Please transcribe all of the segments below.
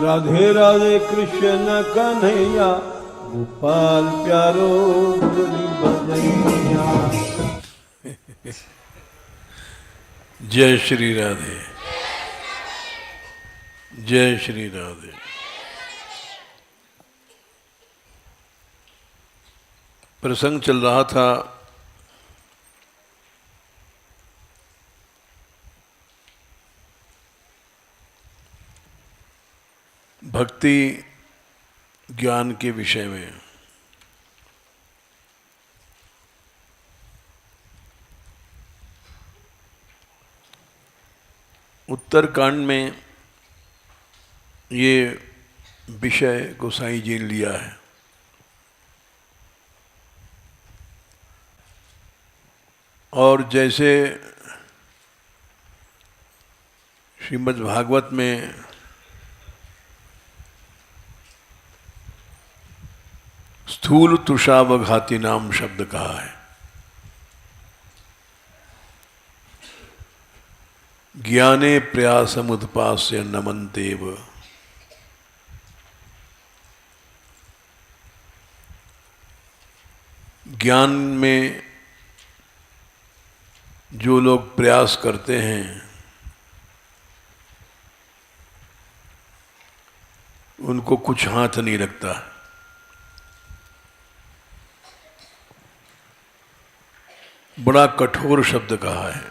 राधे राधे कृष्ण कन्हैया, गोपाल प्यारो मुरली बजैया। जय श्री राधे, जय श्री राधे। प्रसंग चल रहा था भक्ति ज्ञान के विषय में। उत्तरकांड में ये विषय गोसाई जी ने लिया है। और जैसे श्रीमद् भागवत में स्थूल तुषावघाती नाम शब्द कहा है, ज्ञाने प्रयासमुत्पास्य नमन्तेव। ज्ञान में जो लोग प्रयास करते हैं उनको कुछ हाथ नहीं लगता। बड़ा कठोर शब्द कहा है।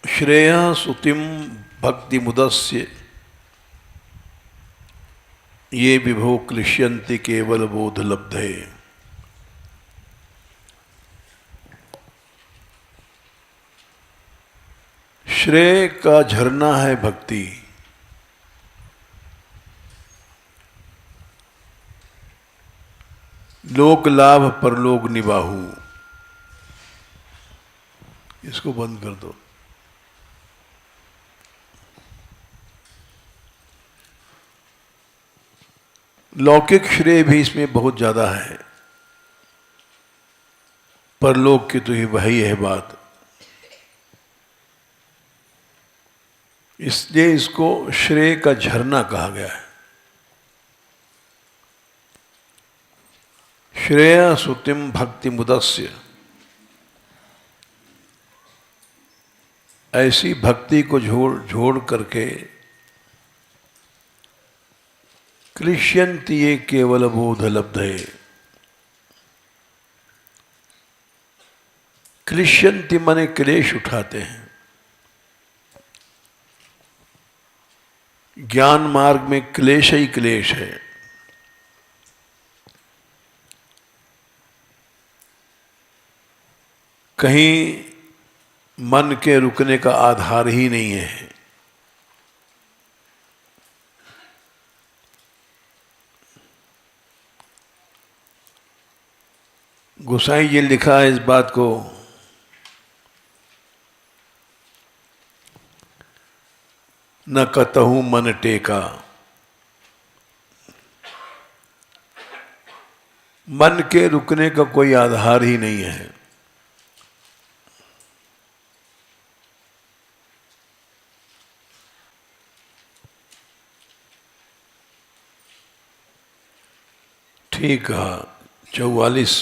श्रेया सुतिम भक्ति मुदस्य ये विभो क्लिश्यन्ति केवल बोध लब्धे। श्रेय का झरना है भक्ति। लोक लाभ परलोक निबाहु। इसको बंद कर दो। लौकिक श्रेय भी इसमें बहुत ज्यादा है, परलोक की तो ही वही है बात। इसलिए इसको श्रेय का झरना कहा गया है। श्रेया सुतिम भक्ति मुदस्य, ऐसी भक्ति को जोड़ करके क्लिश्यन्ति ये केवल बोध लब्धे। क्लिश्यन्ति माने क्लेश उठाते हैं। ज्ञान मार्ग में क्लेश ही क्लेश है। कहीं मन के रुकने का आधार ही नहीं है। गोसाई जी लिखा है इस बात को, न कतहु मन टेका। मन के रुकने का कोई आधार ही नहीं है। ठीक कहा। 44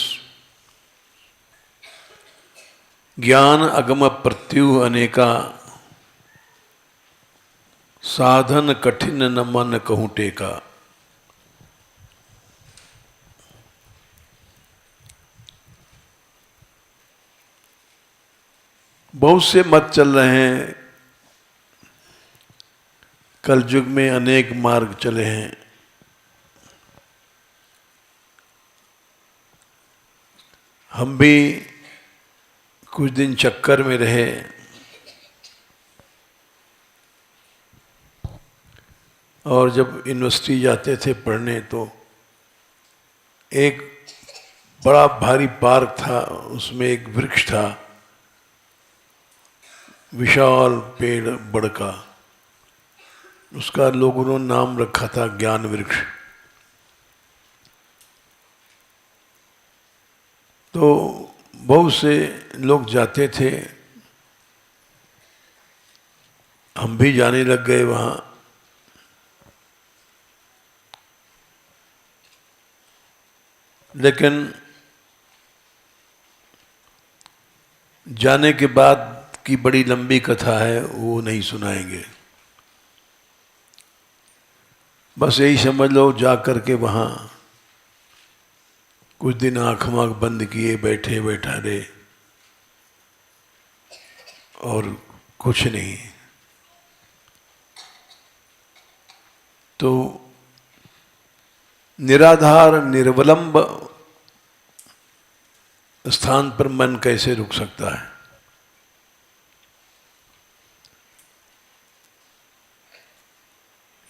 ज्ञान अगम प्रत्युह अनेका, साधन कठिन न मन कहूं टेका। बहुत से मत चल रहे हैं। कलयुग में अनेक मार्ग चले हैं। हम भी कुछ दिन चक्कर में रहे। और जब यूनिवर्सिटी जाते थे पढ़ने तो एक बड़ा भारी पार्क था, उसमें एक वृक्ष था, विशाल पेड़ बड़ का। उसका लोगों ने नाम रखा था ज्ञान वृक्ष। तो बहुत से लोग जाते थे हम भी जाने लग गए वहाँ। लेकिन जाने के बाद की बड़ी लंबी कथा है, वो नहीं सुनाएंगे। बस यही समझ लो, जा कर के वहाँ कुछ दिन आँख माँख बंद किए, बैठे बैठारे और कुछ नहीं। तो निराधार निर्वलंब स्थान पर मन कैसे रुक सकता है?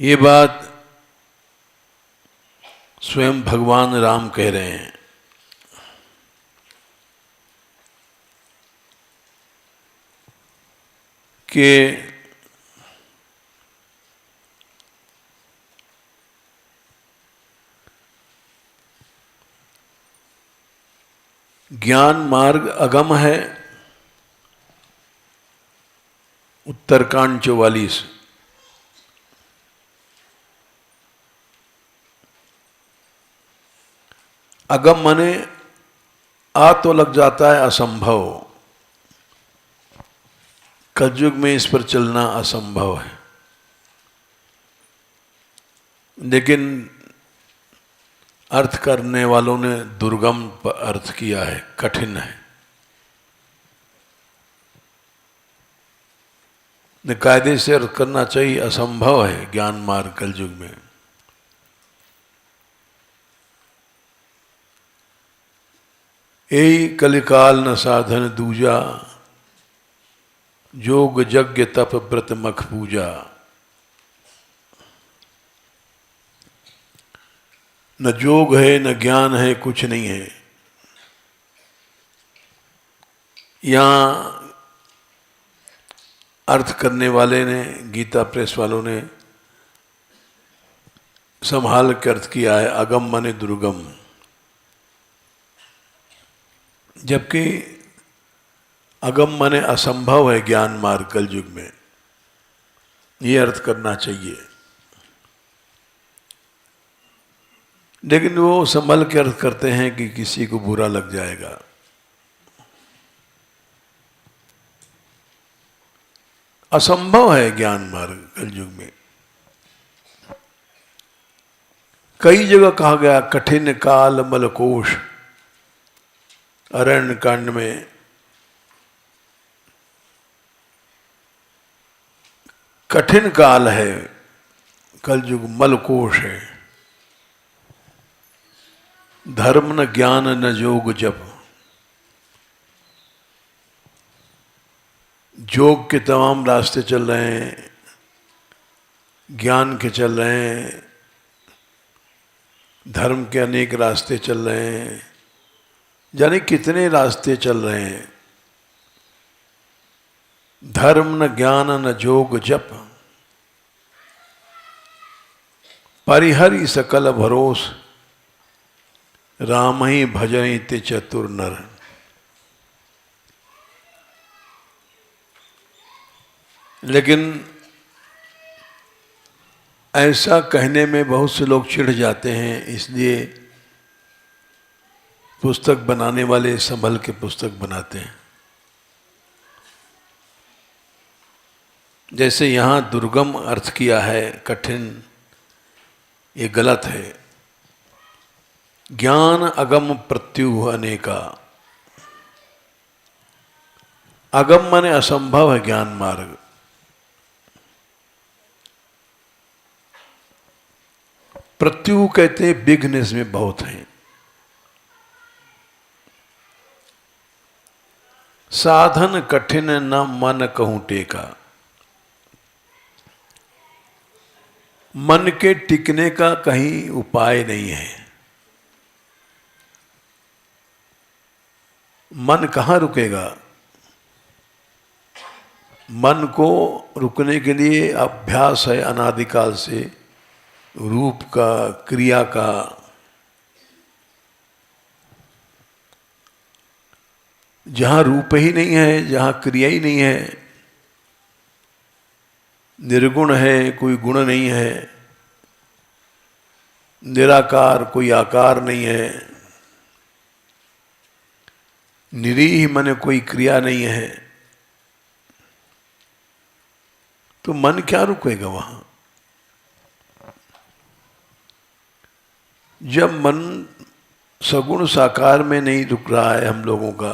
ये बात स्वयं भगवान राम कह रहे हैं कि ज्ञान मार्ग अगम है। उत्तरकांड 44। अगम माने आ तो लग जाता है असंभव। कलयुग में इस पर चलना असंभव है। लेकिन अर्थ करने वालों ने दुर्गम पर अर्थ किया है, कठिन है। ने कायदे से अर्थ करना चाहिए, असंभव है ज्ञान मार्ग कलयुग में। यही कलिकाल न साधन दूजा, जोग यज्ञ तप व्रत मख पूजा। न जोग है न ज्ञान है, कुछ नहीं है। यहाँ अर्थ करने वाले ने, गीता प्रेस वालों ने संभाल के अर्थ किया है, अगम माने दुर्गम। जबकि अगम माने असंभव है ज्ञान मार्ग कलयुग में, ये अर्थ करना चाहिए। लेकिन वो संभल के अर्थ करते हैं कि किसी को बुरा लग जाएगा। असंभव है ज्ञान मार्ग कलयुग में। कई जगह कहा गया कठिन काल मलकोश, अरण्य कांड में। कठिन काल है कलयुग, मलकोश है। धर्म न ज्ञान न जोग जप। जोग के तमाम रास्ते चल रहे हैं, ज्ञान के चल रहे हैं, धर्म के अनेक रास्ते चल रहे हैं, जाने कितने रास्ते चल रहे हैं। धर्म न ज्ञान न जोग जप, परिहरि सकल भरोस, राम ही भजन ते चतुर नर। लेकिन ऐसा कहने में बहुत से लोग चिढ़ जाते हैं, इसलिए पुस्तक बनाने वाले संभल के पुस्तक बनाते हैं। जैसे यहाँ दुर्गम अर्थ किया है, कठिन, ये गलत है। ज्ञान अगम प्रत्युह अनेका। अगम माने असंभव है ज्ञान मार्ग। प्रत्युह कहते हैं विघ्न इसमें बहुत हैं। साधन कठिन न मन कहूं टेका। मन के टिकने का कहीं उपाय नहीं है। मन कहाँ रुकेगा? मन को रुकने के लिए अभ्यास है अनादिकाल से, रूप का, क्रिया का। जहाँ रूप ही नहीं है, जहाँ क्रिया ही नहीं है, निर्गुण है, कोई गुण नहीं है, निराकार, कोई आकार नहीं है, निरीह माने कोई क्रिया नहीं है, तो मन क्या रुकेगा वहां? जब मन सगुण साकार में नहीं रुक रहा है हम लोगों का,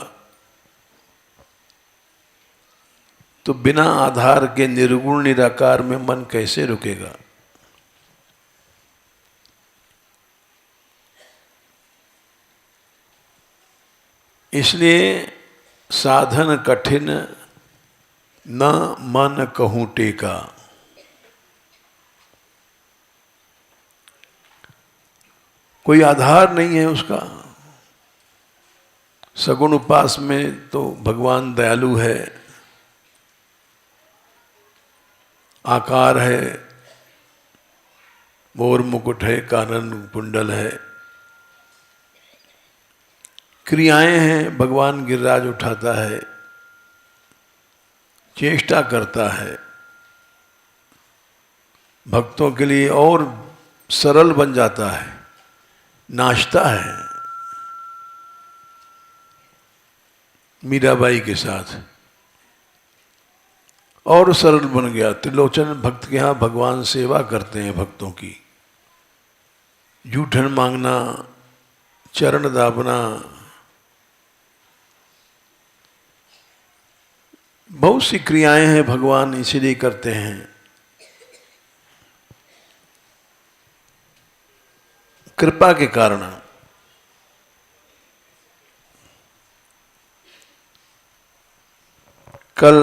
तो बिना आधार के निर्गुण निराकार में मन कैसे रुकेगा? इसलिए साधन कठिन न मन कहूं टेका। कोई आधार नहीं है उसका। सगुण उपास में तो भगवान दयालु है, आकार है, मोर मुकुट है, कानन कुंडल है, क्रियाएं हैं, भगवान गिरिराज उठाता है, चेष्टा करता है, भक्तों के लिए और सरल बन जाता है, नाचता है मीराबाई के साथ, और सरल बन गया। त्रिलोचन भक्त के यहाँ भगवान सेवा करते हैं भक्तों की, जूठन मांगना, चरण दाबना, बहुत सी क्रियाएं हैं भगवान इसीलिए करते हैं। कृपा के कारण। कल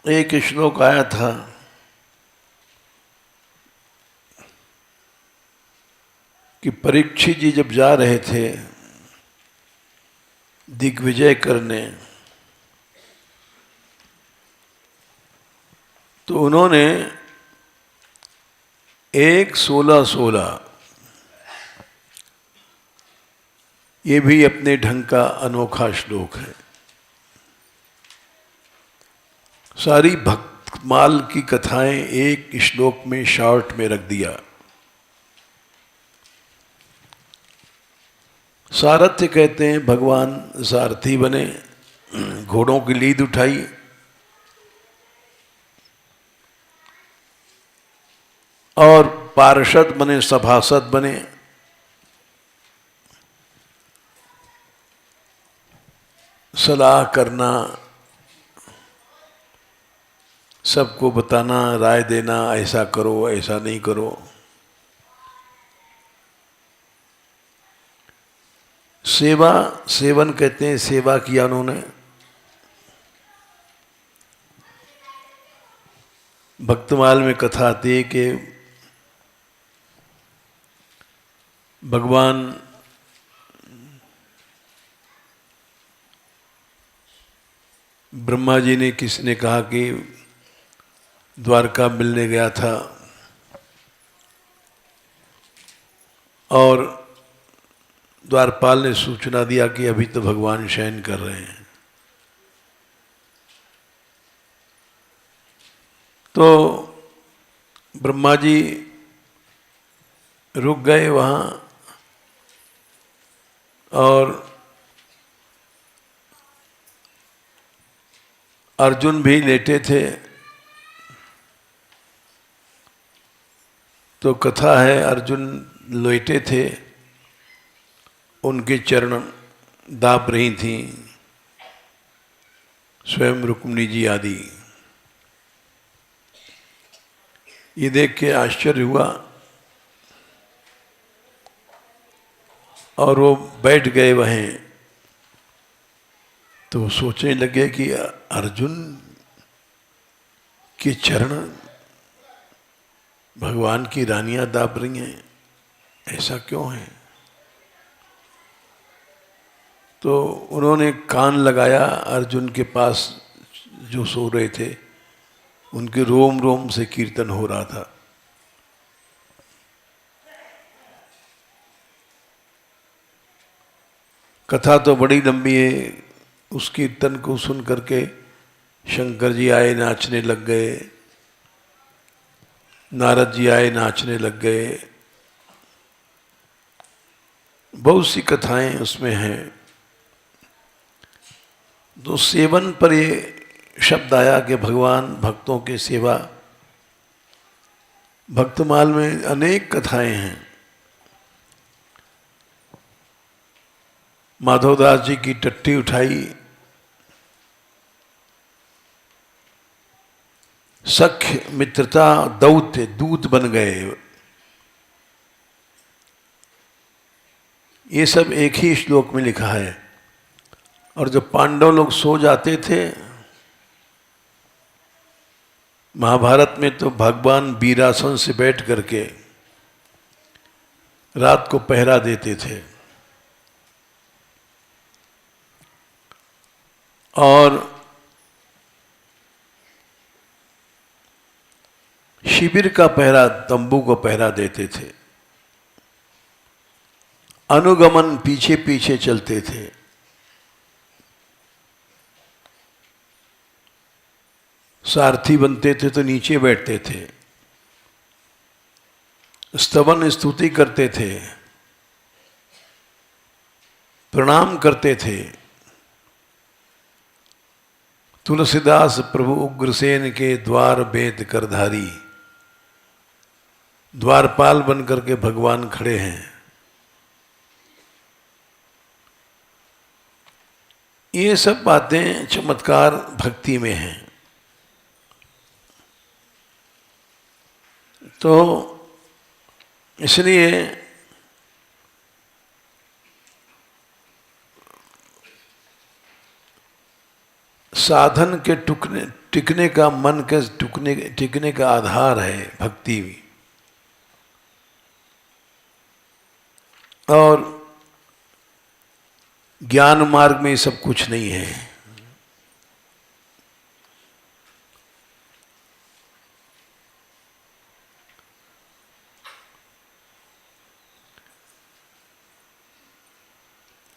एक श्लोक आया था कि परीक्षित जी जब जा रहे थे दिग्विजय करने, तो उन्होंने 1:16:16 ये भी अपने ढंग का अनोखा श्लोक है। सारी भक्तमाल की कथाएं एक श्लोक में शॉर्ट में रख दिया। सारथ्य कहते हैं भगवान सारथी बने, घोड़ों की लीद उठाई, और पार्षद बने, सभासद बने, सलाह करना, सबको बताना, राय देना, ऐसा करो, ऐसा नहीं करो। सेवा, सेवन कहते हैं, सेवा किया उन्होंने। भक्तमाल में कथा आती है कि भगवान ब्रह्मा जी ने, किसी ने कहा कि द्वारका मिलने गया था और द्वारपाल ने सूचना दिया कि अभी तो भगवान शयन कर रहे हैं। तो ब्रह्मा जी रुक गए वहाँ, और अर्जुन भी लेटे थे। तो कथा है अर्जुन लेटे थे, उनके चरण दाप रही थी स्वयं रुक्मिणी जी आदि। ये देख के आश्चर्य हुआ और वो बैठ गए वहीं। तो सोचने लगे कि अर्जुन के चरण भगवान की रानियां दाप रही हैं, ऐसा क्यों है? तो उन्होंने कान लगाया अर्जुन के पास जो सो रहे थे, उनके रोम रोम से कीर्तन हो रहा था। कथा तो बड़ी लंबी है। उस कीर्तन को सुन करके शंकर जी आए, नाचने लग गए, नारद जी आए, नाचने लग गए। बहुत सी कथाएं उसमें हैं। तो सेवन पर ये शब्द आया कि भगवान भक्तों की सेवा। भक्तमाल में अनेक कथाएं हैं। माधवदास जी की टट्टी उठाई, सख्य मित्रता दौत्य दूत बन गए। ये सब एक ही श्लोक में लिखा है। और जब पांडव लोग सो जाते थे महाभारत में, तो भगवान वीरासन से बैठ करके रात को पहरा देते थे। और शिविर का पहरा, तंबू को पहरा देते थे। अनुगमन पीछे पीछे चलते थे। सारथी बनते थे तो नीचे बैठते थे। स्तवन स्तुति करते थे, प्रणाम करते थे। तुलसीदास प्रभु उग्रसेन के द्वार वेद करधारी, द्वारपाल बनकर के भगवान खड़े हैं। ये सब बातें चमत्कार भक्ति में हैं। तो इसलिए साधन के टिकने का, मन के टिकने का आधार है भक्ति। और ज्ञान मार्ग में सब कुछ नहीं है।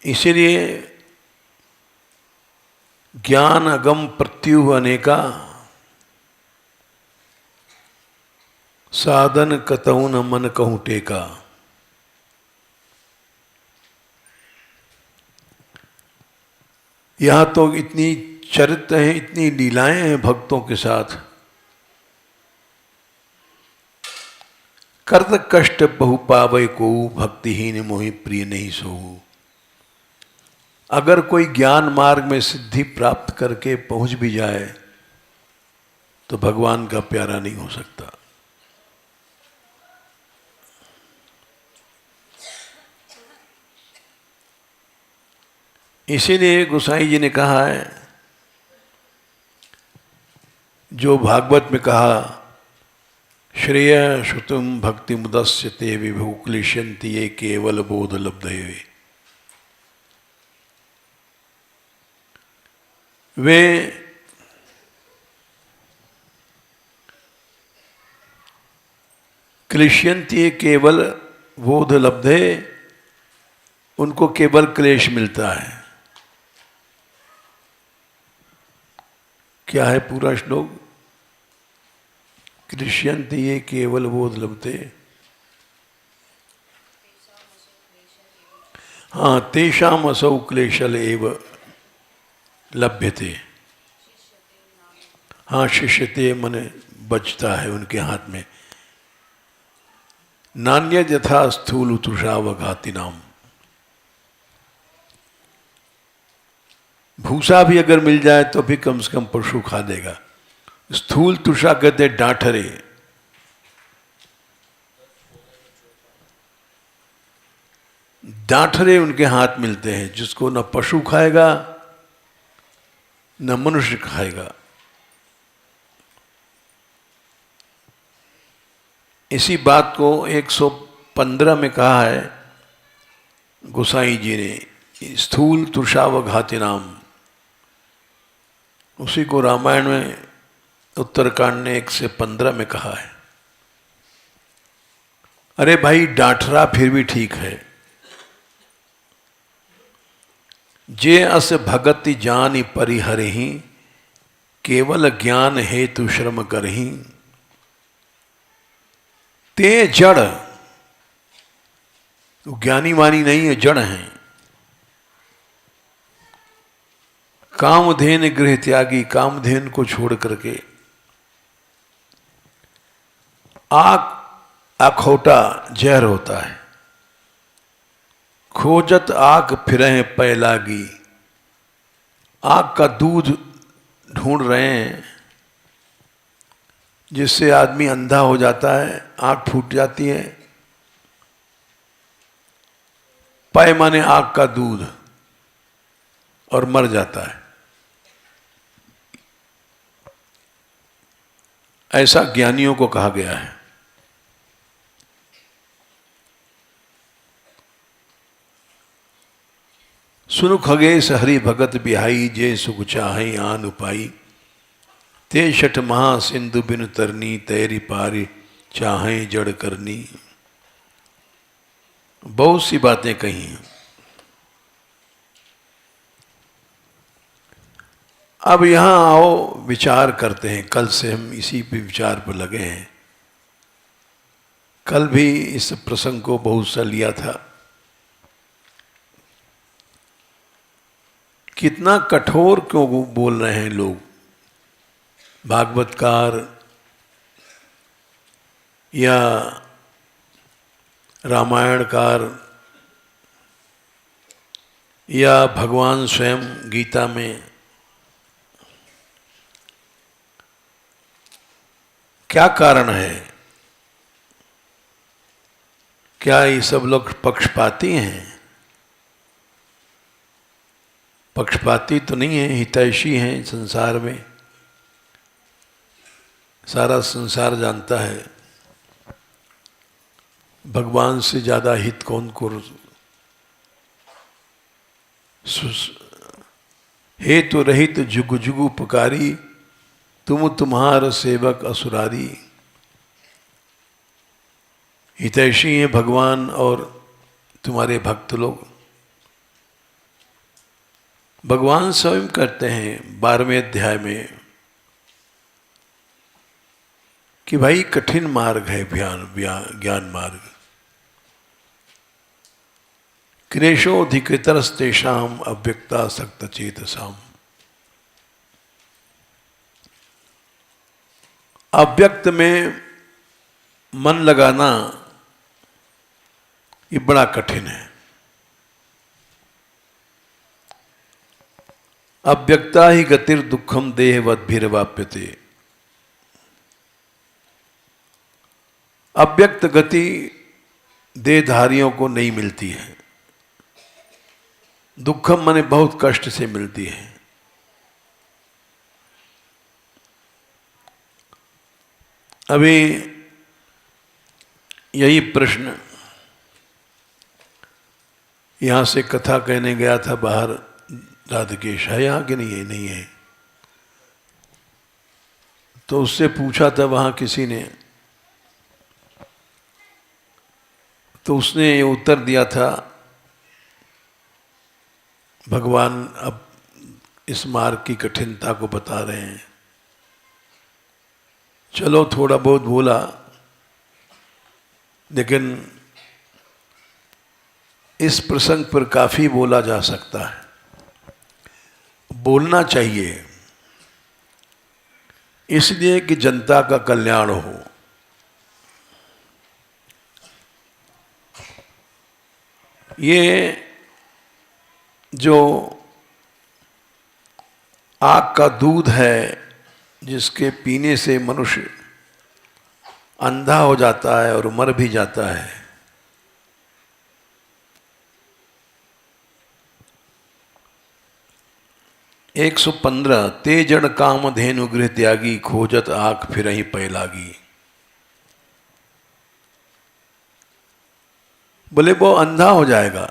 इसीलिए ज्ञान अगम प्रत्युह अनेका, साधन कतहु न मन कहूं टेका। यहां तो इतनी चरित्र है, इतनी लीलाएं हैं भक्तों के साथ। कर्त कष्ट बहु पावै को, भक्तिहीन मोहि प्रिय नहीं सोहु। अगर कोई ज्ञान मार्ग में सिद्धि प्राप्त करके पहुंच भी जाए तो भगवान का प्यारा नहीं हो सकता। इसीलिए गोसाई जी ने कहा है, जो भागवत में कहा, श्रेय श्रुतुम भक्ति मुदस्य ते विभु क्लेशंति ये केवल बोध लब्धये। वे क्लेशंति केवल बोध लब्धे, उनको केवल क्लेश मिलता है। क्या है पूरा श्लोक? क्लिश्यन्ति ये केवल बोध लभते। हाँ, तेषाम असौ क्लेशल एव लभ्यते। हाँ, शिष्यते मन बचता है उनके हाथ में। नान्य यथा स्थूल तुषावघाति नाम। भूसा भी अगर मिल जाए तो भी कम से कम पशु खा देगा। स्थूल तुषा कहते डांठरे। डांठरे उनके हाथ मिलते हैं, जिसको न पशु खाएगा न मनुष्य खाएगा। इसी बात को 115 में कहा है गोसाई जी ने, स्थूल तुषावघाति नाम। उसी को रामायण में उत्तरकांड ने 115 में कहा है। अरे भाई, डांठरा फिर भी ठीक है। जे अस भगति जानि परिहरहि, केवल ज्ञान हेतु श्रम करहि। ते जड़, तो ज्ञानी वानी नहीं है, जड़ हैं। कामधेन गृह त्यागी, कामधेन को छोड़ करके आग अखोटा जहर होता है। खोजत आग फिरें पैलागी, आग का दूध ढूंढ रहे हैं जिससे आदमी अंधा हो जाता है, आंख फूट जाती है। पय माने आग का दूध, और मर जाता है। ऐसा ज्ञानियों को कहा गया है। सुनु खगेश हरि भगत बिहाई, जे सुख चाहे आन उपाई। ते शठ महा सिंधु बिनु तरनी, तैरी पारी चाहे जड़ करनी। बहुत सी बातें कही हैं। अब यहां आओ विचार करते हैं। कल से हम इसी पे विचार पर लगे हैं। कल भी इस प्रसंग को बहुत सा लिया था। कितना कठोर क्यों बोल रहे हैं लोग, भागवतकार या रामायणकार या भगवान स्वयं गीता में। क्या कारण है? क्या ये सब लोग पक्षपाती हैं? पक्षपाती तो नहीं है, हितैषी हैं संसार में। सारा संसार जानता है भगवान से ज्यादा हित कौन को। हेतु रहित जुग जुगु पुकारी, तुम तुम्हार सेवक असुरारी। हितैषी हैं भगवान और तुम्हारे भक्त लोग। भगवान स्वयं कहते हैं 12वें अध्याय में कि भाई कठिन मार्ग है ज्ञान मार्ग। क्लेशोधिकृतरस्तेषाम अव्यक्ता सक्त चेतसाम। अव्यक्त में मन लगाना ये बड़ा कठिन है। अव्यक्ता ही गतिर दुखम देहवद्भिर्वाप्यते। अव्यक्त गति देहधारियों को नहीं मिलती है। दुखम माने बहुत कष्ट से मिलती है। अभी यही प्रश्न यहां से कथा कहने गया था बाहर। राधिकेश है यहाँ कि नहीं है? नहीं है। तो उससे पूछा था वहां किसी ने, तो उसने ये उत्तर दिया था, भगवान अब इस मार्ग की कठिनता को बता रहे हैं। चलो थोड़ा बहुत बोला, लेकिन इस प्रसंग पर काफी बोला जा सकता है। बोलना चाहिए इसलिए कि जनता का कल्याण हो। ये जो आग का दूध है जिसके पीने से मनुष्य अंधा हो जाता है और मर भी जाता है, 115 ते जड़ काम धेनु गृह त्यागी, खोजत आंख फिरहि पै लागी। बोले वो अंधा हो जाएगा।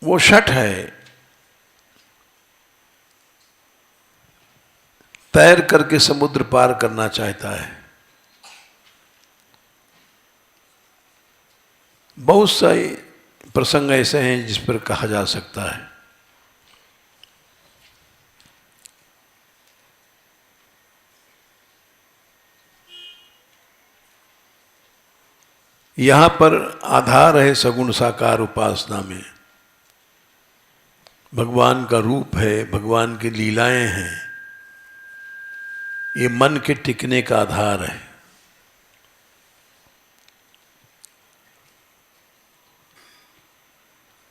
वो शठ है, तैर करके समुद्र पार करना चाहता है। बहुत सारे प्रसंग ऐसे हैं जिस पर कहा जा सकता है। यहाँ पर आधार है सगुण साकार उपासना में। भगवान का रूप है, भगवान की लीलाएं हैं, ये मन के टिकने का आधार है।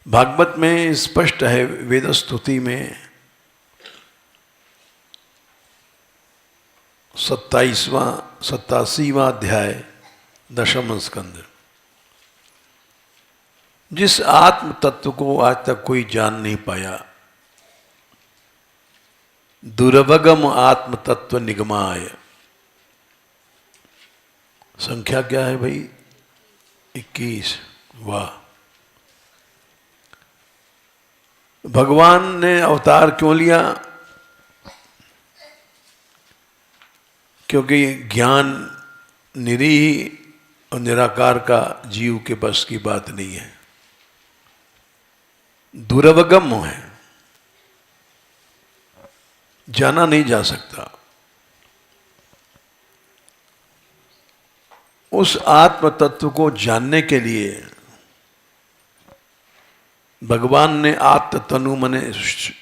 भागवत में स्पष्ट है, वेद स्तुति में 87वां अध्याय 10वां स्कंद, जिस आत्म तत्व को आज तक कोई जान नहीं पाया, दुर्वगम आत्म तत्व निगमाय। संख्या क्या है भाई? 21। वाह! भगवान ने अवतार क्यों लिया? क्योंकि ज्ञान निरीह और निराकार का जीव के बस की बात नहीं है, दुर्वगम है, जाना नहीं जा सकता। उस आत्म तत्व को जानने के लिए भगवान ने आत्म तनु मने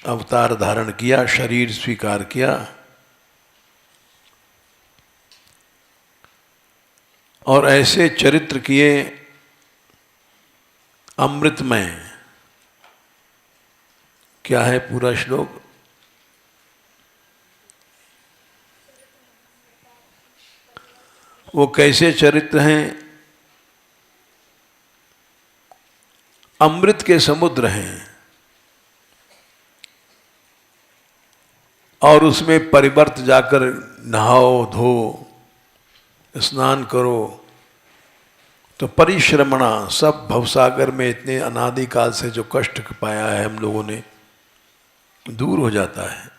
अवतार धारण किया, शरीर स्वीकार किया और ऐसे चरित्र किए अमृतमय। क्या है पूरा श्लोक? वो कैसे चरित्र हैं? अमृत के समुद्र हैं और उसमें परिवर्त जाकर नहाओ, धो, स्नान करो तो परिश्रमणा, सब भवसागर में इतने अनादिकाल से जो कष्ट पाया है हम लोगों ने, दूर हो जाता है।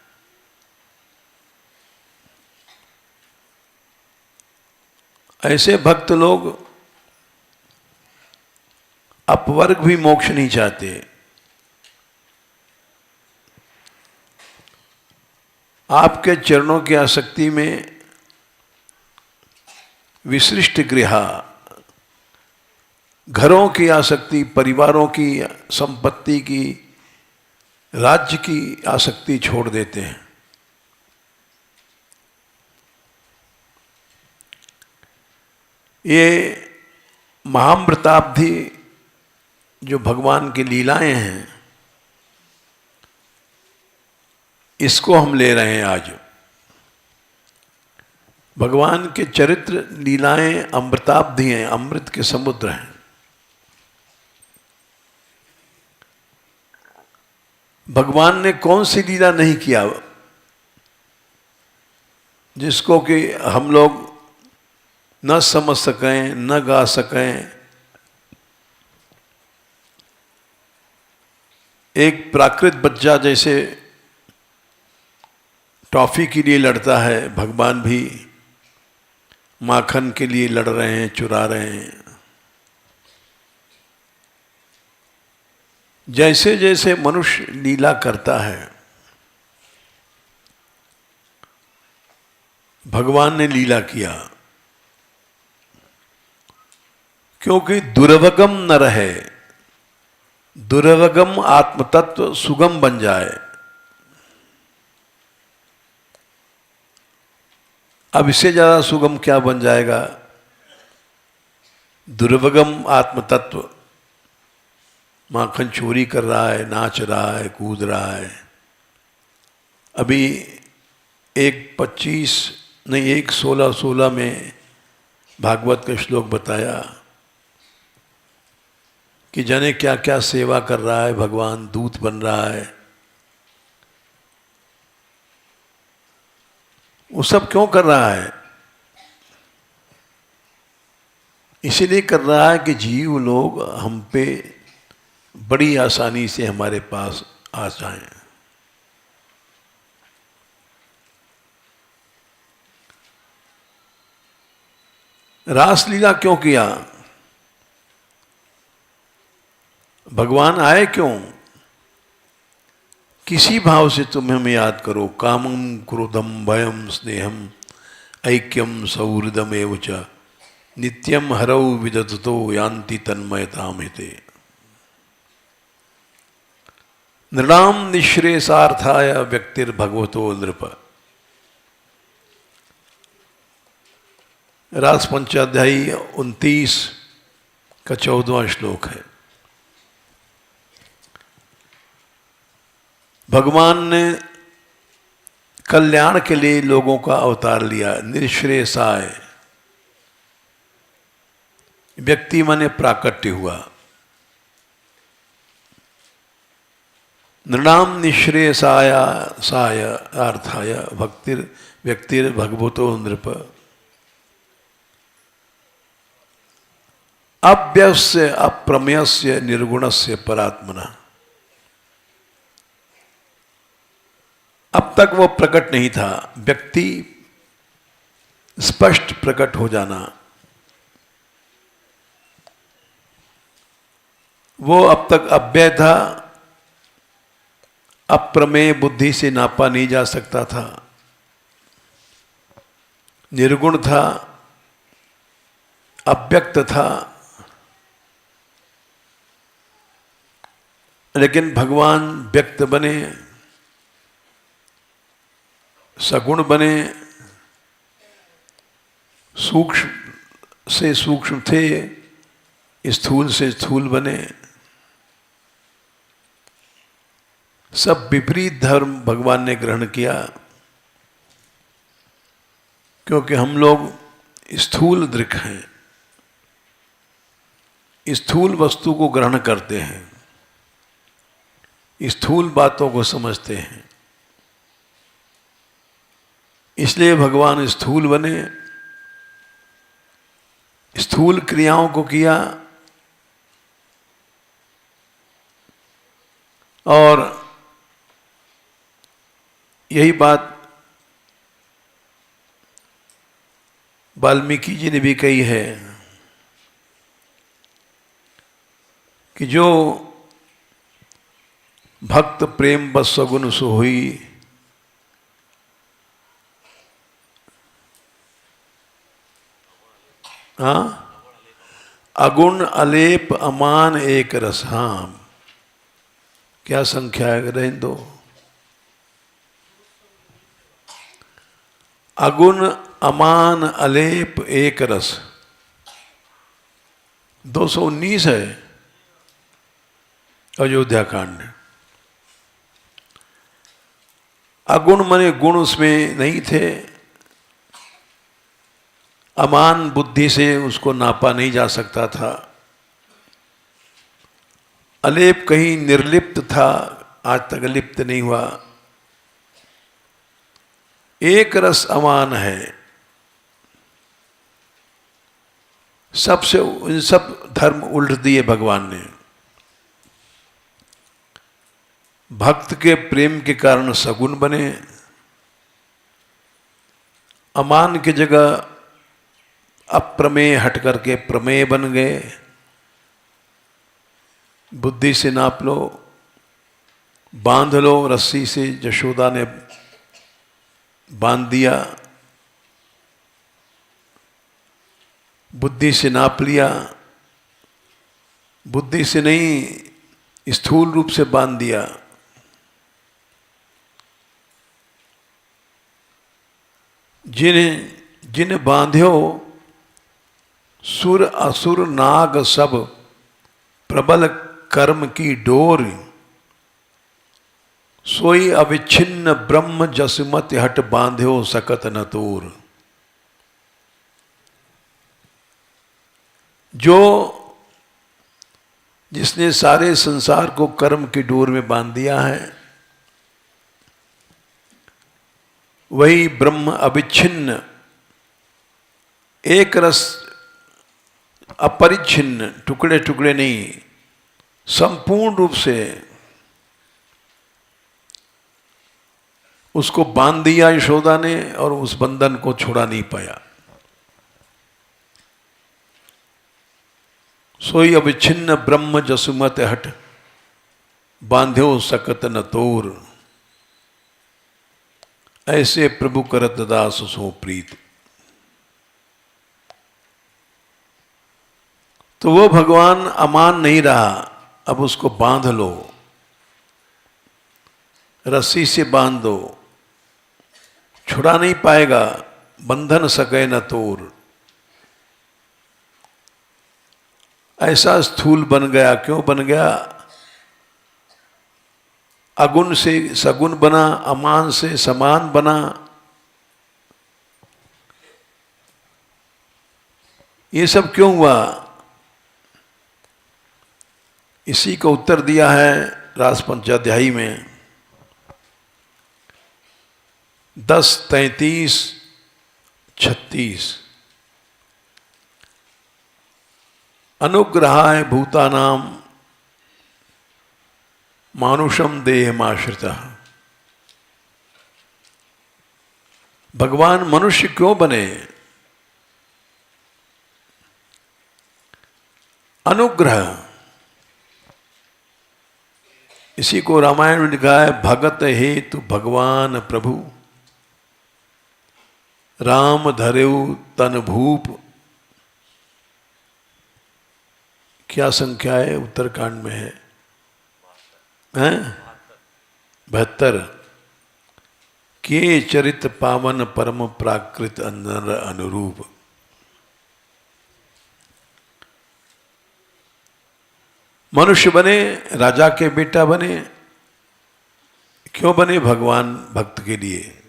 ऐसे भक्त लोग अपवर्ग भी मोक्ष नहीं चाहते। आपके चरणों की आसक्ति में विशिष्ट गृहा, घरों की आसक्ति, परिवारों की, संपत्ति की, राज्य की आसक्ति छोड़ देते हैं। ये महामृताब्धि जो भगवान की लीलाएं हैं, इसको हम ले रहे हैं आज। भगवान के चरित्र लीलाएं अमृताब्धि हैं, अमृत के समुद्र हैं। भगवान ने कौन सी लीला नहीं किया जिसको कि हम लोग न समझ सकें, न गा सकें। एक प्राकृत बच्चा जैसे टॉफी के लिए लड़ता है, भगवान भी माखन के लिए लड़ रहे हैं, चुरा रहे हैं। जैसे जैसे मनुष्य लीला करता है, भगवान ने लीला किया, क्योंकि दुर्वगम न रहे, दुर्वगम आत्मतत्व सुगम बन जाए। अब इससे ज्यादा सुगम क्या बन जाएगा? दुर्वगम आत्मतत्व माखन चोरी कर रहा है, नाच रहा है, कूद रहा है। अभी 1:16 में भागवत का श्लोक बताया कि जाने क्या क्या सेवा कर रहा है, भगवान दूत बन रहा है। वो सब क्यों कर रहा है? इसीलिए कर रहा है कि जीव लोग हम पे बड़ी आसानी से हमारे पास आ जाएं। रासलीला क्यों किया? भगवान आए क्यों? किसी भाव से तुम हमें याद करो। कामं क्रोधम भयम स्नेहम ऐक्यम सौहृदम एवच नित्यम हरौ विदधतो यान्ति तन्मयताम हिते। नृणाम निःश्रेयसार्थाय व्यक्तिर्भगवतो नृप। रास पंचाध्यायी 29 का 14वां श्लोक है। भगवान ने कल्याण के लिए लोगों का अवतार लिया। निःश्रेयसाय, व्यक्ति माने प्राकट्य हुआ। नृणाम निःश्रेयसाय साय अर्थाय भक्तिर व्यक्तिर भगवतो नृप। अव्यस्य अप्रमेयस्य निर्गुणस्य परात्मना। अब तक वो प्रकट नहीं था, व्यक्ति स्पष्ट प्रकट हो जाना, वो अब तक अव्यय था, अप्रमेय बुद्धि से नापा नहीं जा सकता था, निर्गुण था, अव्यक्त था। लेकिन भगवान व्यक्त बने, सगुण बने, सूक्ष्म से सूक्ष्म थे, स्थूल से स्थूल बने। सब विपरीत धर्म भगवान ने ग्रहण किया, क्योंकि हम लोग स्थूल दृक् हैं, स्थूल वस्तु को ग्रहण करते हैं, स्थूल बातों को समझते हैं। इसलिए भगवान स्थूल बने, स्थूल क्रियाओं को किया और यही बात वाल्मीकि जी ने भी कही है कि जो भक्त प्रेम बस सगुन सोई, हाँ, अगुण अलेप अमान एक रसाम। क्या संख्या है रहने दो। अगुण अमान अलेप एक रस 219 है अयोध्या कांड। अगुण माने गुण उसमें नहीं थे, अमान बुद्धि से उसको नापा नहीं जा सकता था, अलेप कहीं निर्लिप्त था, आज तक लिप्त नहीं हुआ, एक रस अमान है। सबसे इन सब धर्म उल्ट दिए भगवान ने। भक्त के प्रेम के कारण सगुण बने, अमान की जगह अप्रमेय हट करके प्रमेय बन गए। बुद्धि से नाप लो, बांध लो, रस्सी से यशोदा ने बांध दिया, बुद्धि से नाप लिया, बुद्धि से नहीं स्थूल रूप से बांध दिया। जिन्हें बांध्यो सुर असुर नाग सब, प्रबल कर्म की डोर, सोई अविच्छिन्न ब्रह्म जसमत हट बांध्यो सकत न तोर। जो जिसने सारे संसार को कर्म की डोर में बांध दिया है, वही ब्रह्म अविच्छिन्न, एक रस, अपरिच्छिन्न, टुकड़े टुकड़े नहीं, संपूर्ण रूप से उसको बांध दिया यशोदा ने और उस बंधन को छोड़ा नहीं पाया। सोई अविच्छिन्न ब्रह्म जसुमत हट बांध्यो सकत न तोर। ऐसे प्रभु करत दास सो प्रीत। तो वो भगवान अमान नहीं रहा, अब उसको बांध लो, रस्सी से बांध दो, छुड़ा नहीं पाएगा, बंधन सके न तोर। ऐसा स्थूल बन गया। क्यों बन गया? अगुण से सगुण बना, अमान से समान बना। ये सब क्यों हुआ? इसी का उत्तर दिया है रास पंचाध्यायी में 10:33-36। अनुग्रहाय भूतानाम मानुषम देहमाश्रितः। भगवान मनुष्य क्यों बने? अनुग्रह। इसी को रामायण में लिखा है, भगत हेतु भगवान प्रभु राम धरेउ तन भूप। क्या संख्या है? उत्तरकांड में है, 72। के चरित पावन परम प्राकृत अंदर अनुरूप। मनुष्य बने, राजा के बेटा बने। क्यों बने? भगवान भक्त के लिए।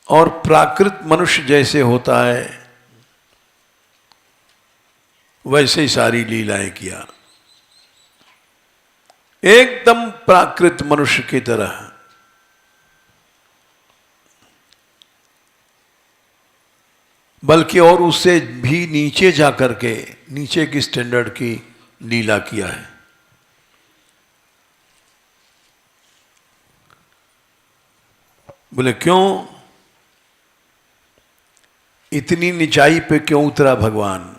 और प्राकृत मनुष्य जैसे होता है वैसे ही सारी लीलाएं किया, एकदम प्राकृत मनुष्य की तरह। बल्कि और उससे भी नीचे जाकर के, नीचे की स्टैंडर्ड की लीला किया है। बोले क्यों? इतनी निचाई पे क्यों उतरा भगवान?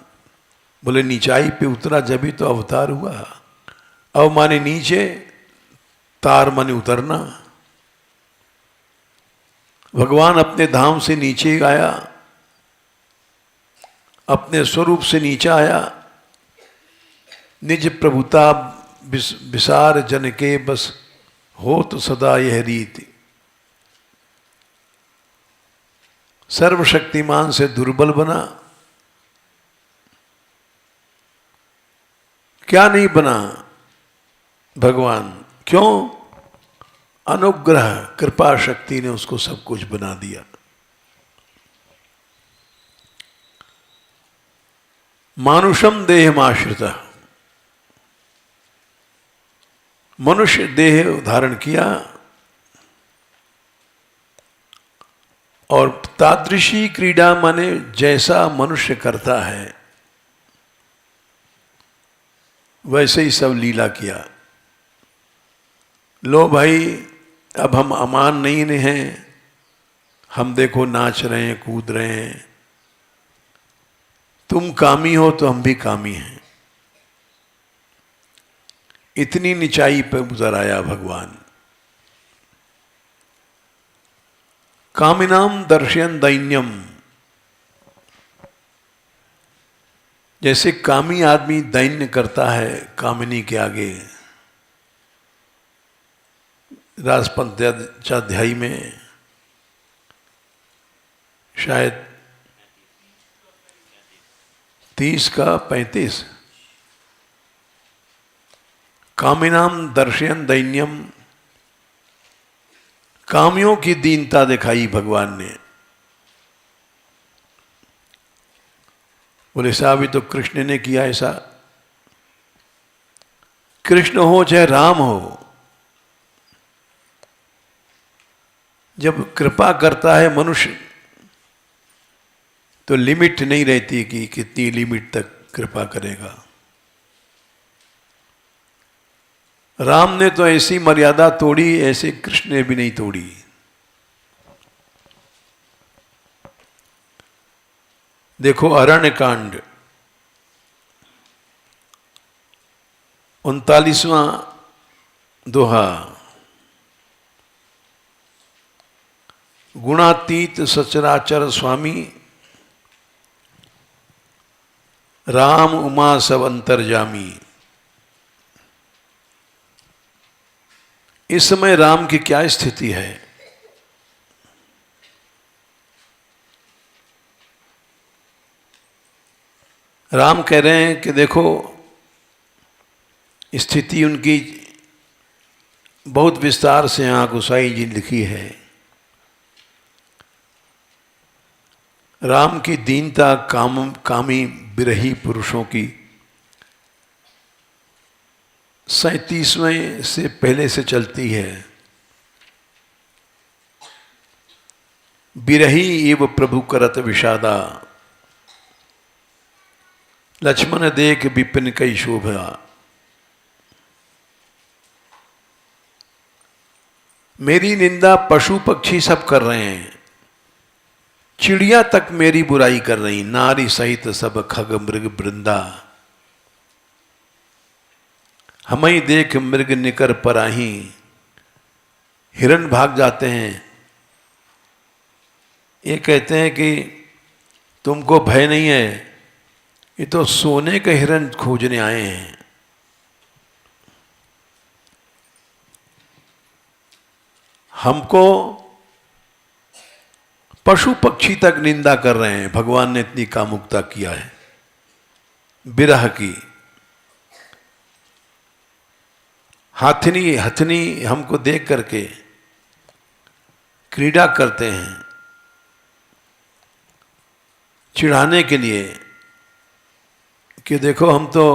बोले निचाई पे उतरा जब ही तो अवतार हुआ। अव माने नीचे, तार माने उतरना। भगवान अपने धाम से नीचे आया, अपने स्वरूप से नीचा आया। निज प्रभुता विसार जन के बस, हो तो सदा यह रीति। सर्वशक्तिमान से दुर्बल बना। क्या नहीं बना भगवान? क्यों? अनुग्रह, कृपा शक्ति ने उसको सब कुछ बना दिया। मानुषम देहमाश्रितः। मनुष्य देह धारण किया और तादृशी क्रीड़ा माने जैसा मनुष्य करता है वैसे ही सब लीला किया। लो भाई, अब हम अमान नहीं हैं, हम देखो नाच रहे हैं, कूद रहे हैं। तुम कामी हो तो हम भी कामी हैं। इतनी निचाई पर गुजर आया भगवान। कामिनाम दर्शयन दैन्यम। जैसे कामी आदमी दैन्य करता है कामिनी के आगे। रास पंचाध्यायी में शायद 30 का 35। कामिनाम दर्शयन दैन्यम। कामियों की दीनता दिखाई भगवान ने। बोले साहब, ये तो कृष्ण ने किया ऐसा। कृष्ण हो चाहे राम हो, जब कृपा करता है मनुष्य तो लिमिट नहीं रहती कि कितनी लिमिट तक कृपा करेगा। राम ने तो ऐसी मर्यादा तोड़ी, ऐसे कृष्ण ने भी नहीं तोड़ी। देखो अरण्य कांड 39वां दोहा। गुणातीत सचराचर स्वामी राम उमा सब अंतर्जामी। इस समय राम की क्या स्थिति है? राम कह रहे हैं कि देखो, स्थिति उनकी बहुत विस्तार से यहाँ गोसाई जी लिखी है। राम की दीनता कामी बिरही पुरुषों की 37वें से पहले से चलती है। बिरही एव प्रभु करत विषादा, लक्ष्मण देख विपिन कई शोभा। मेरी निंदा पशु पक्षी सब कर रहे हैं, चिड़िया तक मेरी बुराई कर रही, नारी सहित सब खग मृग वृंदा। हमें देख मृग निकर पराही, हिरण भाग जाते हैं। ये कहते हैं कि तुमको भय नहीं है, ये तो सोने के हिरण खोजने आए हैं। हमको पशु पक्षी तक निंदा कर रहे हैं। भगवान ने इतनी कामुकता किया है विरह की। हाथनी हथनी हमको देख करके क्रीड़ा करते हैं, चिढ़ाने के लिए कि देखो हम तो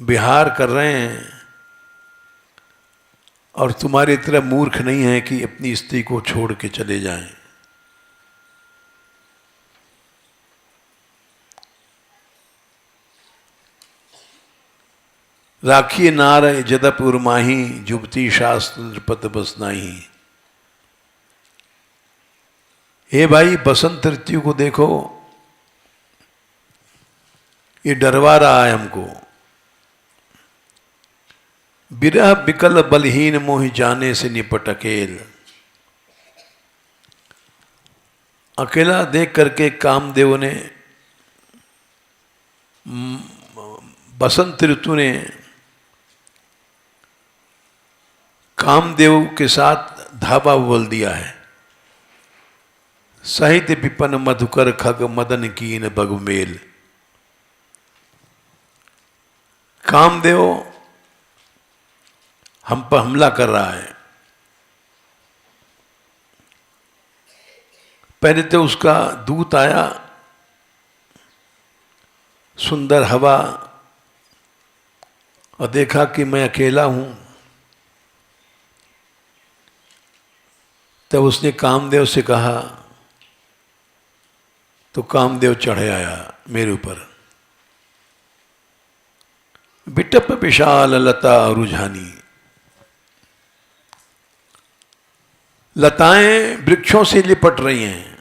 विहार कर रहे हैं और तुम्हारी तरह मूर्ख नहीं है कि अपनी स्त्री को छोड़ के चले जाएं। राखिए नार जदप उर्माही, जुबती शास्त्र पत बस नाही। हे भाई, बसंत ऋतु को देखो, ये डरवा रहा है हमको। बिरह बिकल बलहीन मोहि जाने से निपट अकेल। अकेला देख करके कामदेव ने, बसंत ऋतु ने कामदेव के साथ धावा बोल दिया है। साहित्य विपन मधुकर खग मदन कीन बगमेल। कामदेव हम पर हमला कर रहा है। पहले तो उसका दूत आया, सुंदर हवा, और देखा कि मैं अकेला हूं। तब उसने कामदेव से कहा, तो कामदेव चढ़े आया मेरे ऊपर। बिटप विशाल लता रुझानी। लताएं वृक्षों से लिपट रही हैं,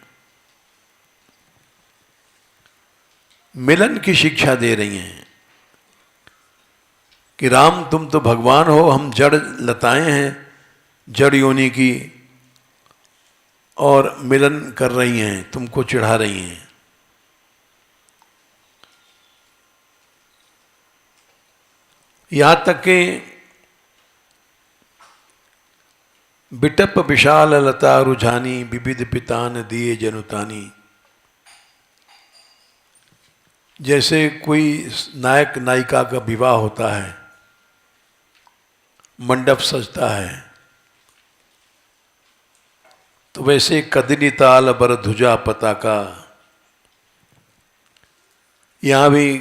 मिलन की शिक्षा दे रही हैं कि राम तुम तो भगवान हो, हम जड़ लताएं हैं, जड़ योनि की, और मिलन कर रही हैं, तुमको चिढ़ा रही हैं। यहां तक कि बिटप विशाल लता रुझानी, विविध पितान दिए जनुतानी। जैसे कोई नायक नायिका का विवाह होता है, मंडप सजता है, तो वैसे कदनी ताल बर ध्वजा पताका। यहाँ भी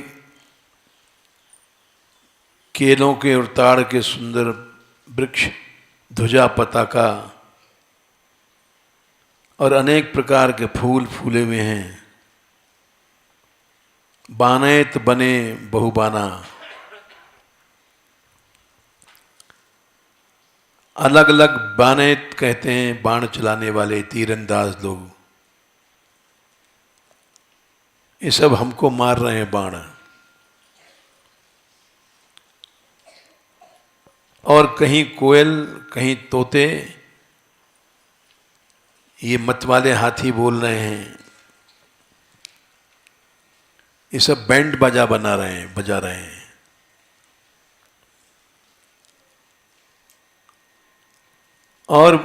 केलों के और ताड़ के सुंदर वृक्ष, ध्वजा पताका, और अनेक प्रकार के फूल फूले हुए हैं। बानेत बने बहुबाना। अलग अलग बानेत कहते हैं बाण चलाने वाले तीरंदाज लोग। ये सब हमको मार रहे हैं बाण। और कहीं कोयल, कहीं तोते, ये मत वाले हाथी बोल रहे हैं। ये सब बैंड बाजा बजा रहे हैं। और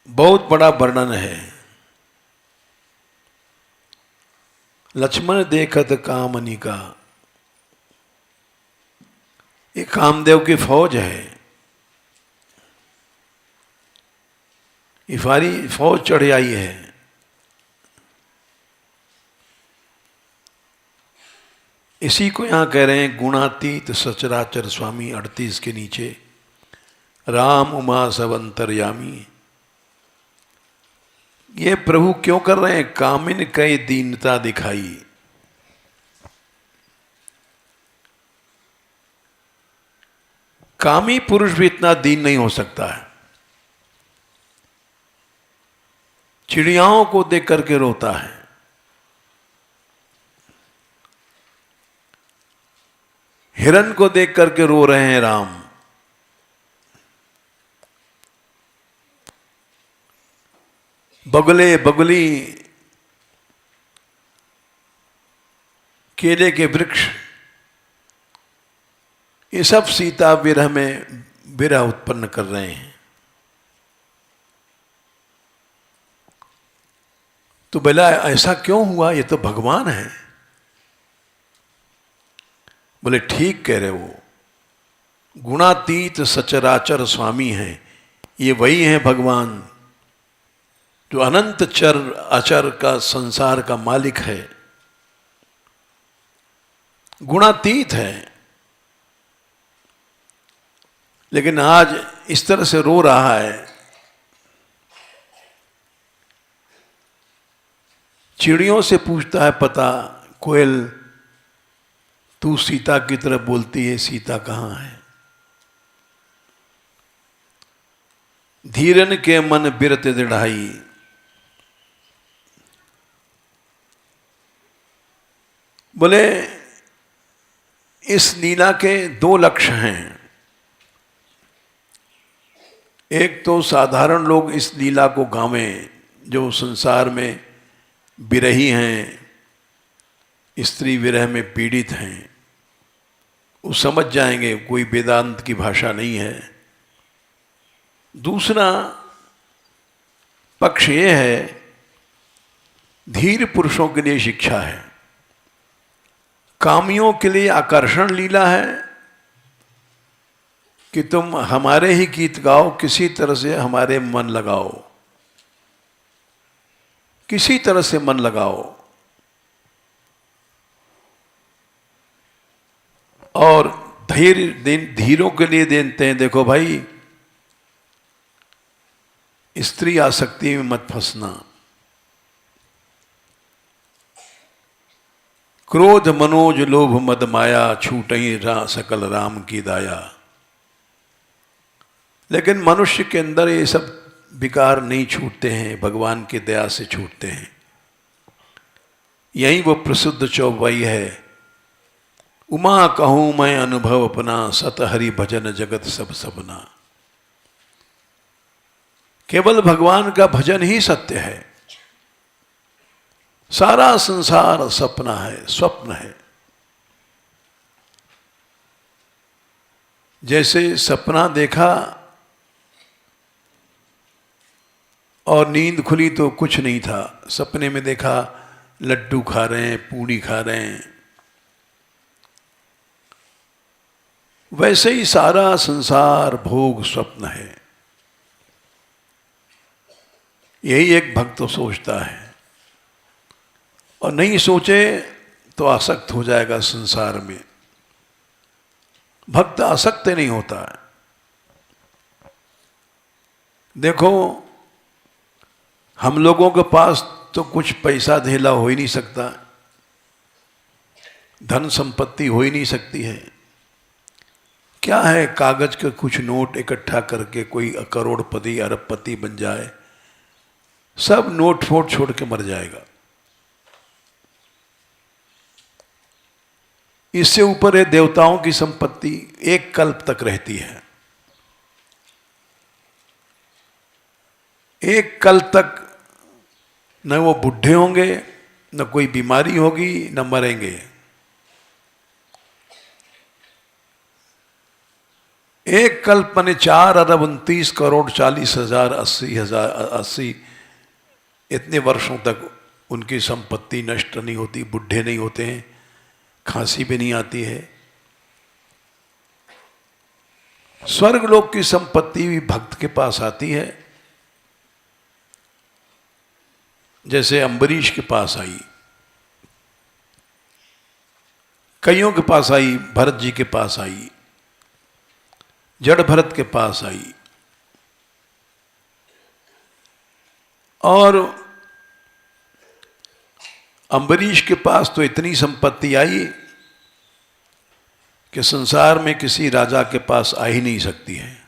बहुत बड़ा वर्णन है। लक्ष्मण देखत कामनी का, ये कामदेव की फौज है। ये सारी फौज चढ़ आई है। इसी को यहां कह रहे हैं गुणातीत सचराचर स्वामी। 38 के नीचे राम उमा सब अंतर्यामी। ये प्रभु क्यों कर रहे हैं? कामिन कई दीनता दिखाई। कामी पुरुष भी इतना दीन नहीं हो सकता है। चिड़ियाओं को देख करके रोता है। हिरण को देख करके रो रहे हैं राम। बगले बगली, केले के वृक्ष, ये सब सीता विरह में विरह उत्पन्न कर रहे हैं। तो बोला ऐसा क्यों हुआ? ये तो भगवान है। बोले ठीक कह रहे हो, गुणातीत सचराचर स्वामी हैं। ये वही हैं भगवान जो अनंत चर अचर का संसार का मालिक है, गुणातीत है। लेकिन आज इस तरह से रो रहा है। चिड़ियों से पूछता है पता, कोयल तू सीता की तरफ बोलती है, सीता कहाँ है? धीरन के मन बिरत दृढ़ाई। बोले इस लीला के दो लक्ष्य हैं। एक तो साधारण लोग इस लीला को गावें, जो संसार में विरही हैं, स्त्री विरह में पीड़ित हैं, वो समझ जाएंगे, कोई वेदांत की भाषा नहीं है। दूसरा पक्ष ये है, धीर पुरुषों के लिए शिक्षा है, कामियों के लिए आकर्षण लीला है कि तुम हमारे ही गीत गाओ, किसी तरह से हमारे मन लगाओ, किसी तरह से मन लगाओ। और धीरों के लिए देते हैं, देखो भाई स्त्री आसक्ति में मत फंसना, क्रोध मनोज लोभ मद माया, छूटई सकल राम की दाया। लेकिन मनुष्य के अंदर ये सब विकार नहीं छूटते हैं, भगवान की दया से छूटते हैं। यही वो प्रसिद्ध चौपाई है, उमा कहूं मैं अनुभव अपना, सत हरि भजन जगत सब सपना। केवल भगवान का भजन ही सत्य है, सारा संसार सपना है, स्वप्न है। जैसे सपना देखा और नींद खुली तो कुछ नहीं था, सपने में देखा लड्डू खा रहे हैं, पूड़ी खा रहे हैं। वैसे ही सारा संसार भोग स्वप्न है। यही एक भक्त तो सोचता है, और नहीं सोचे तो आसक्त हो जाएगा संसार में। भक्त आसक्त नहीं होता है। देखो हम लोगों के पास तो कुछ पैसा धेला हो ही नहीं सकता, धन संपत्ति हो ही नहीं सकती है। क्या है, कागज के कुछ नोट इकट्ठा करके कोई करोड़पति अरबपति बन जाए, सब नोट फोट छोड़ के मर जाएगा। इससे ऊपर है देवताओं की संपत्ति, एक कल्प तक रहती है। एक कल तक न वो बुढ़े होंगे न कोई बीमारी होगी, न मरेंगे। एक कल्प ने 4,29,40,40,80,080 इतने वर्षों तक उनकी संपत्ति नष्ट नहीं होती, बुढ़े नहीं होते हैं, खांसी भी नहीं आती है। स्वर्गलोक की संपत्ति भी भक्त के पास आती है, जैसे अम्बरीश के पास आई, कईयों के पास आई, भरत जी के पास आई, जड़ भरत के पास आई। और अम्बरीश के पास तो इतनी संपत्ति आई कि संसार में किसी राजा के पास आ ही नहीं सकती है।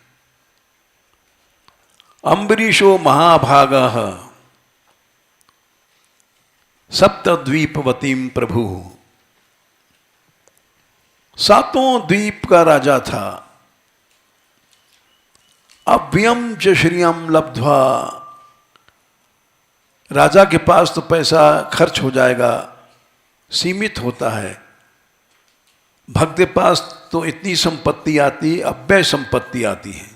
अम्बरीशो महाभागः सप्तद्वीपवतीम प्रभु, सातों द्वीप का राजा था। अव्ययम च श्रियम लब्ध्वा, राजा के पास तो पैसा खर्च हो जाएगा, सीमित होता है। भक्त के पास तो इतनी संपत्ति आती, अव्यय संपत्ति आती है।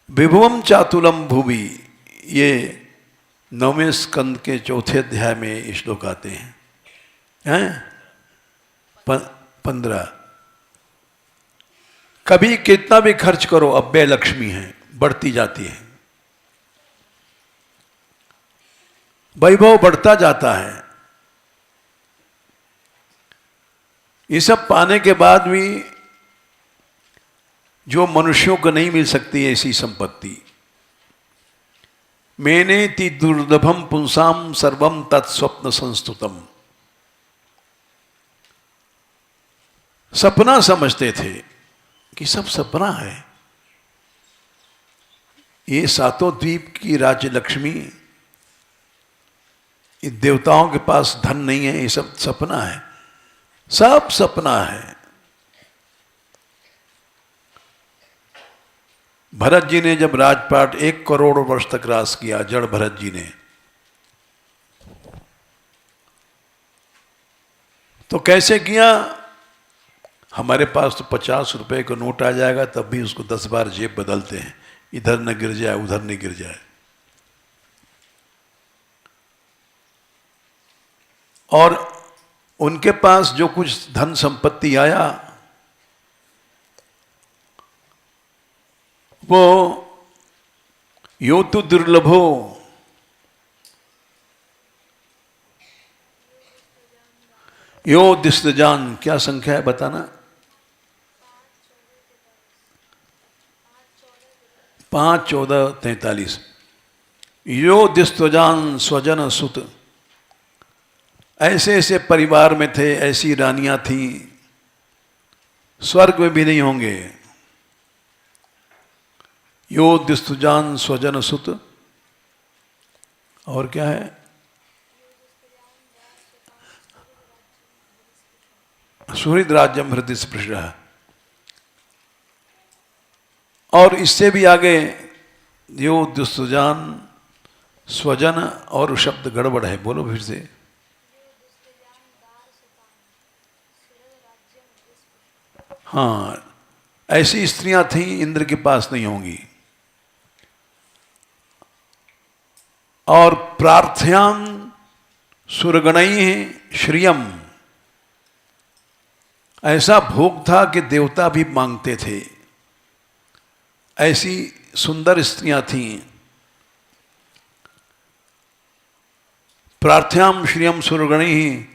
विभुवम चातुलम भुवि, ये 9वें स्कंद के 4थे अध्याय में ये श्लोक आते हैं, 15। कभी कितना भी खर्च करो, अव्यय लक्ष्मी है, बढ़ती जाती है, वैभव बढ़ता जाता है। ये सब पाने के बाद भी जो मनुष्यों को नहीं मिल सकती ऐसी संपत्ति, मैंने ति दुर्लभम पुंसाम सर्वम तत्स्वप्न संस्तुतम, सपना समझते थे कि सब सपना है। ये सातों द्वीप की राज्य लक्ष्मी, ये देवताओं के पास धन नहीं है, ये सब सपना है, सब सपना है। भरत जी ने जब राजपाट 1 करोड़ वर्ष तक राज किया, जड़ भरत जी ने, तो कैसे किया? हमारे पास तो 50 रुपए का नोट आ जाएगा, तब भी उसको 10 बार जेब बदलते हैं, इधर न गिर जाए, उधर न गिर जाए। और उनके पास जो कुछ धन संपत्ति आया, वो यो तो दुर्लभो, यो दिस्तजान, क्या संख्या है बताना? 5, 14, 43। यो दिस्तजान स्वजन सुत, ऐसे ऐसे परिवार में थे, ऐसी रानियां थी, स्वर्ग में भी नहीं होंगे। यो दिस्तुजान स्वजन सुत, और क्या है? सुहृद राज्यम हृदय स्पृश। और इससे भी आगे यो दिस्तुजान स्वजन, और शब्द गड़बड़ है, बोलो फिर से। हाँ, ऐसी स्त्रियां थीं, इंद्र के पास नहीं होंगी। और प्रार्थ्याम सुरगणई श्रियम, ऐसा भोग था कि देवता भी मांगते थे, ऐसी सुंदर स्त्रियां थीं। प्रार्थ्याम श्रियम सुरगणई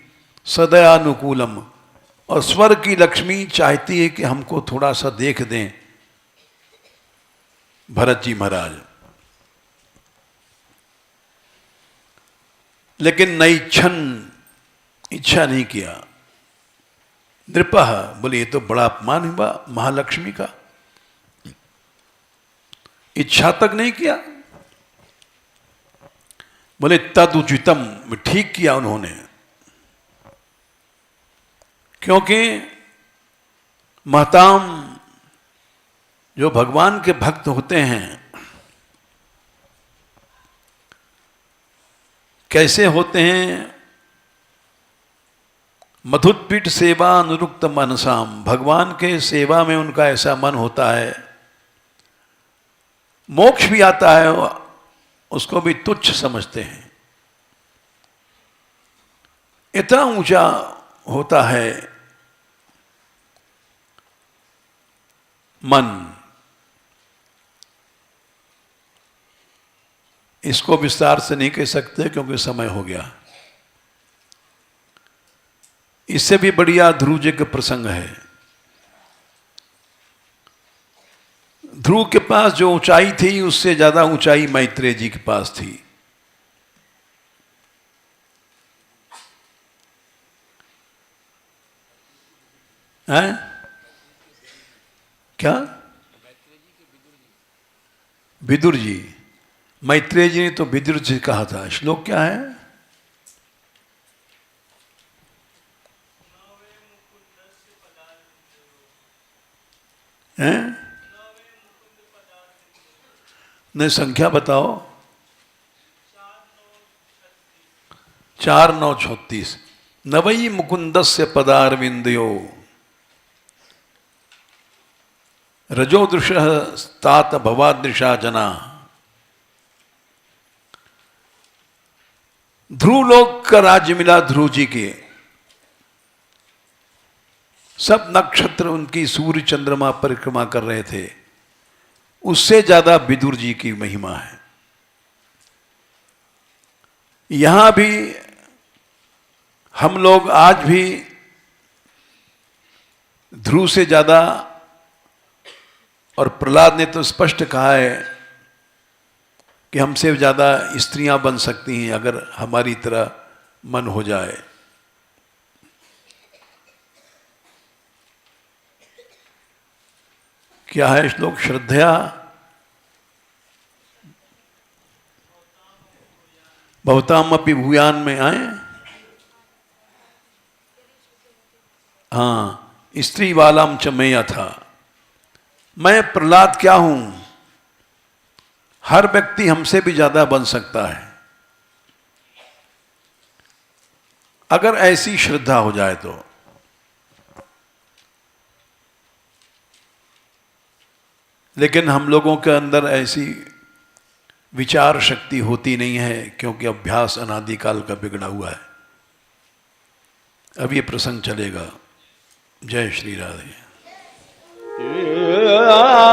सदयानुकूलम, और स्वर्ग की लक्ष्मी चाहती है कि हमको थोड़ा सा देख दें भरत जी महाराज। लेकिन नैच्छन, इच्छा नहीं किया। नृपः, बोले ये तो बड़ा अपमान हुआ महालक्ष्मी का, इच्छा तक नहीं किया। बोले तदुचितम, ठीक किया उन्होंने, क्योंकि महताम जो भगवान के भक्त होते हैं, कैसे होते हैं? मधुत्पीठ सेवा अनुरुक्त मनसाम, भगवान के सेवा में उनका ऐसा मन होता है, मोक्ष भी आता है उसको भी तुच्छ समझते हैं। इतना ऊंचा होता है मन, इसको विस्तार से नहीं कह सकते क्योंकि समय हो गया। इससे भी बढ़िया ध्रुव जी का प्रसंग है। ध्रुव के पास जो ऊंचाई थी उससे ज्यादा ऊंचाई मैत्रेय जी के पास थी। हैं? क्या? विदुर जी, मैत्रेय जी ने तो विदुर जी कहा था। श्लोक क्या है? हैं? नहीं, संख्या बताओ। 4936। नवई मुकुंदस्य पदारविंदयो रजोदृश तात भवादृशा जना। ध्रुव लोक का राज्य मिला ध्रुव जी के। सब नक्षत्र उनकी सूर्य चंद्रमा परिक्रमा कर रहे थे। उससे ज्यादा विदुर जी की महिमा है। यहां भी हम लोग आज भी ध्रुव से ज्यादा, और प्रहलाद ने तो स्पष्ट कहा है कि हमसे ज्यादा स्त्रियां बन सकती हैं अगर हमारी तरह मन हो जाए। क्या है श्लोक? श्रद्धया भवताम अपि भूयान में आए। हाँ, स्त्री वालाम च मैं था। मैं प्रहलाद क्या हूं? हर व्यक्ति हमसे भी ज्यादा बन सकता है अगर ऐसी श्रद्धा हो जाए तो। लेकिन हम लोगों के अंदर ऐसी विचार शक्ति होती नहीं है क्योंकि अभ्यास अनादिकाल का बिगड़ा हुआ है। अब ये प्रसंग चलेगा। जय श्री राधे। Yeah.